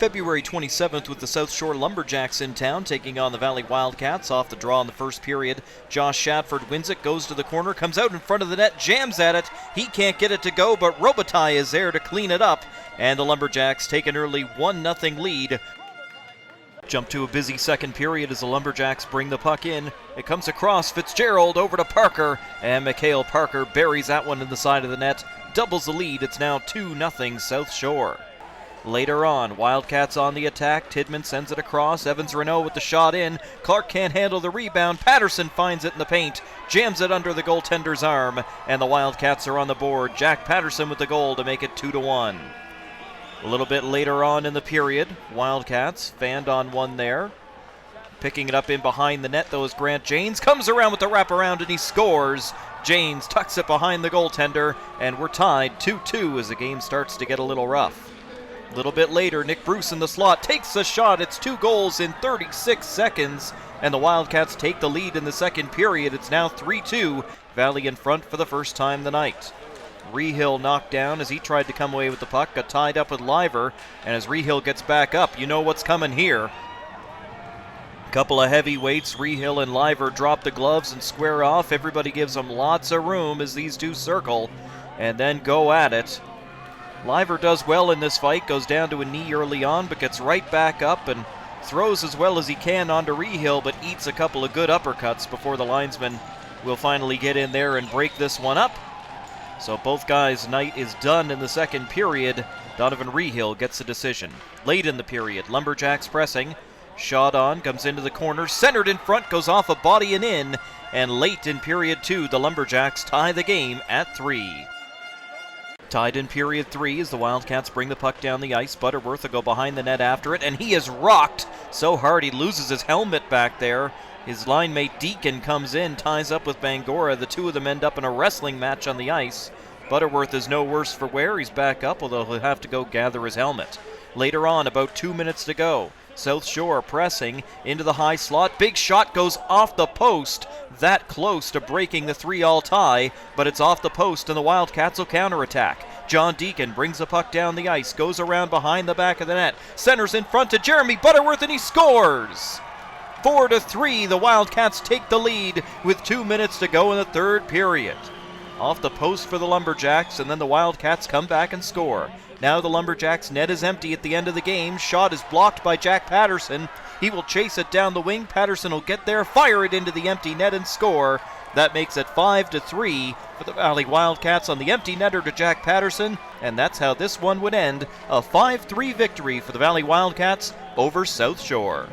February 27th with the South Shore Lumberjacks in town taking on the Valley Wildcats. Off the draw in the first period, Josh Shadford wins it, goes to the corner, comes out in front of the net, jams at it. He can't get it to go, but Robitaille is there to clean it up, and the Lumberjacks take an early 1-0 lead. Jump to a busy second period as the Lumberjacks bring the puck in. It comes across Fitzgerald over to Parker, and Mikhail Parker buries that one in the side of the net. Doubles the lead. It's now 2-0 South Shore. Later on, Wildcats on the attack. Tidman sends it across. Evans-Renault with the shot in. Clark can't handle the rebound. Patterson finds it in the paint, jams it under the goaltender's arm, and the Wildcats are on the board. Jack Patterson with the goal to make it 2-1. A little bit later on in the period, Wildcats fanned on one there. Picking it up in behind the net, though, is Grant Janes. Comes around with the wraparound and he scores. Janes tucks it behind the goaltender, and we're tied 2-2 as the game starts to get a little rough. A little bit later, Nick Bruce in the slot takes the shot. It's 2 goals in 36 seconds, and the Wildcats take the lead in the second period. It's now 3-2, Valley in front for the first time tonight. Rehill knocked down as he tried to come away with the puck, got tied up with Liver, and as Rehill gets back up, you know what's coming here. Couple of heavyweights, Rehill and Liver drop the gloves and square off. Everybody gives them lots of room as these two circle and then go at it. Liver does well in this fight, goes down to a knee early on, but gets right back up and throws as well as he can onto Rehill, but eats a couple of good uppercuts before the linesman will finally get in there and break this one up. So both guys' night is done in the second period. Donovan Rehill gets a decision. Late in the period, Lumberjacks pressing. Shot on, comes into the corner, centered in front, goes off a body and in. And late in period 2, the Lumberjacks tie the game at 3. Tied in period 3 as the Wildcats bring the puck down the ice. Butterworth will go behind the net after it, and he is rocked so hard he loses his helmet back there. His line mate Deacon comes in, ties up with Bangora. The two of them end up in a wrestling match on the ice. Butterworth is no worse for wear. He's back up, although he'll have to go gather his helmet. Later on, about 2 minutes to go. South Shore pressing into the high slot. Big shot goes off the post. That close to breaking the 3-all tie, but it's off the post and the Wildcats will counterattack. John Deacon brings the puck down the ice, goes around behind the back of the net, centers in front to Jeremy Butterworth, and he scores! 4-3, the Wildcats take the lead with 2 minutes to go in the third period. Off the post for the Lumberjacks, and then the Wildcats come back and score. Now the Lumberjacks' net is empty at the end of the game. Shot is blocked by Jack Patterson. He will chase it down the wing. Patterson will get there, fire it into the empty net, and score. That makes it 5-3 for the Valley Wildcats on the empty netter to Jack Patterson, and that's how this one would end. A 5-3 victory for the Valley Wildcats over South Shore.